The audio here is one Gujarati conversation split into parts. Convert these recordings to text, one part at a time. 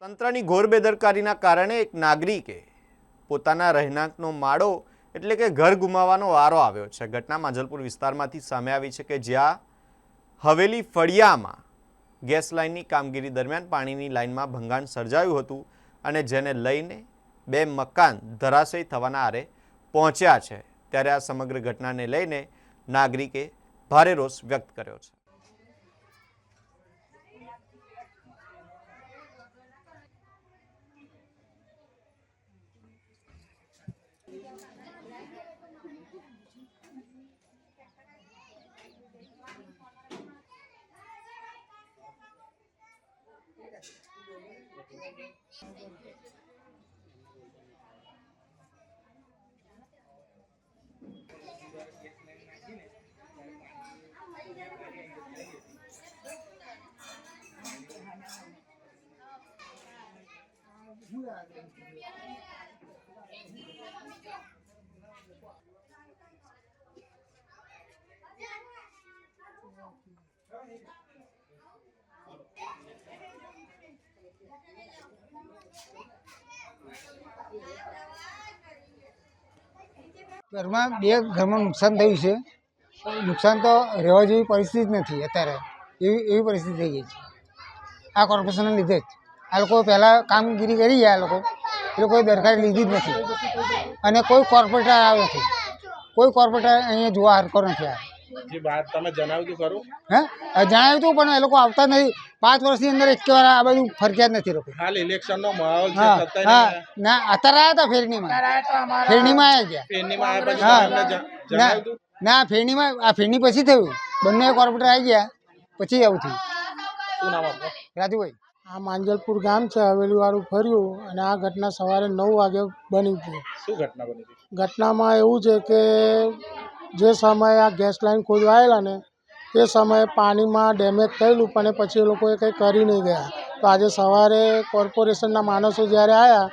તંત્રની ઘોર બેદરકારીના કારણે એક નાગરિકે પોતાના રહેણાંકનો માળો એટલે કે ઘર ગુમાવવાનો વારો આવ્યો છે। ઘટના માંજલપુર વિસ્તારમાંથી સામે આવી છે કે જ્યાં હવેલી ફળિયામાં ગેસ લાઇનની કામગીરી દરમિયાન પાણીની લાઇનમાં ભંગાણ સર્જાયું હતું અને જેને લઈને બે મકાન ધરાશયી થવાના આરે પહોંચ્યા છે। ત્યારે આ સમગ્ર ઘટનાને લઈને નાગરિકે ભારે રોષ વ્યક્ત કર્યો છે। ઘરમાં બે ઘરમાં નુકસાન થયું છે। નુકસાન તો રહેવા જેવી પરિસ્થિતિ જ નથી અત્યારે, એવી પરિસ્થિતિ થઈ ગઈ છે આ કોર્પોરેશનના લીધે જ। આ લોકો પહેલાં કામગીરી કરી ગયા, એ લોકોએ દરખાસ્ત લીધી જ નથી અને કોઈ કોર્પોરેટર આવ્યો નથી, કોઈ કોર્પોરેટર અહીંયા જોવા હરકો નથી આવ્યો। જે વાત તમે જણાવ્યું ખરું? જણાવ્યું હતું પણ એ લોકો આવતા નથી। 5 વર્ષની અંદર એક વાર આ બાજુ ફરજિયાત નથી લોકો। હાલ ઇલેક્શનનો માહોલ છે, ના અત્યારે આવ્યા હતા ફેરણીમાં આવ્યા ગયા ફેરણીમાં આવ્યા પછી ના ફેરણીમાં આ ફેરણી પછી થયું, બંને કોર્પોરેટર આવી ગયા પછી આવું થયું। શું નામ આપનું? રાજુભાઈ। આ માંજલપુર ગામ છે, હવેલી વાળું ફર્યું અને આ ઘટના સવારે 9 વાગે બની હતી। શું ઘટના બની હતી? ઘટનામાં એવું છે કે જે સમયે આ ગેસ લાઈન ખોદવા આવેલા ને તે સમયે પાણીમાં ડેમેજ થયેલું, પણ પછી એ લોકોએ કંઈ કરી નહીં ગયા। તો આજે સવારે કોર્પોરેશનના માણસો જ્યારે આવ્યા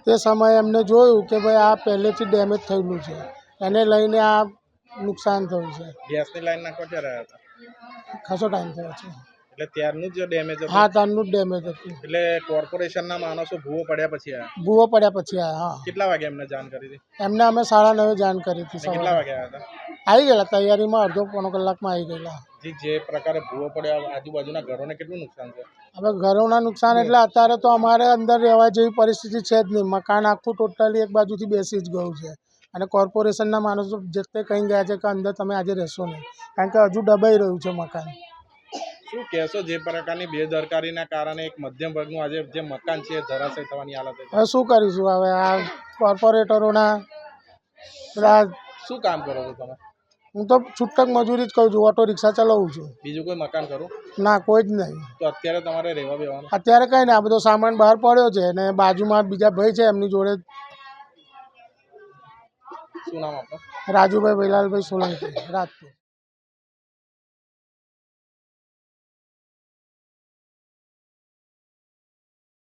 તે સમયે એમને જોયું કે ભાઈ આ પહેલેથી ડેમેજ થયેલું છે, એને લઈને આ નુકસાન થયું છે। ગેસની લાઈન નાખવા ક્યારે આવ્યા હતા? ખાસો ટાઈમ થયો છે। એટલે ત્યારનું જ ડેમેજ હતું? હા, ત્યારનું જ ડેમેજ હતું। એટલે કોર્પોરેશનના માણસો ભૂવો પડ્યા પછી આવ્યા? ભૂવો પડ્યા પછી આવ્યા। હા, કેટલા વાગે એમને જાણ કરી હતી? એમને અમે 9:30 જાણ કરી હતી। કેટલા વાગે આવ્યા હતા? આવી ગયેલા તૈયારીમાં, અડધો પોણો કલાકમાં આવી ગયેલા। જે પ્રકારે ભૂવો પડ્યા, આજુબાજુના ઘરોને કેટલું નુકસાન છે? હવે ઘરોના નુકસાન એટલે અત્યારે તો અમારે અંદર રહેવા જેવી પરિસ્થિતિ છે જ નહીં। મકાન આખું ટોટલી એક બાજુથી બેસી જ ગયું છે અને કોર્પોરેશનના માણસો જેતે કહી ગયા છે કે અંદર તમે આજે રહેશો નહીં, કારણ કે હજુ દબાઈ રહ્યું છે મકાન। શું કહેશો, જે પ્રકારની બેદરકારીના કારણે એક મધ્યમ વર્ગનું આજે જે મકાન છે ધરાશયી થવાની હાલત? હવે શું કરીશું? હવે આ કોર્પોરેટરોના બધા શું કામ કરો છો તમે? હું તો છૂટક મજૂરી જ કરું છું, ઓટો રિક્ષા ચલાવું છું। બીજું કોઈ મકાન ખરું? ના, કોઈ જ નહીં। તો અત્યારે તમારે રહેવા બેવાનું? અત્યારે કંઈ નહીં, આ બધો સામાન બહાર પડ્યો છે અને બાજુમાં બીજા ભાઈ છે એમની જોડે। શું નામ આપો? રાજુભાઈ ભૈલાલભાઈ સોલંકી, રાજપુર।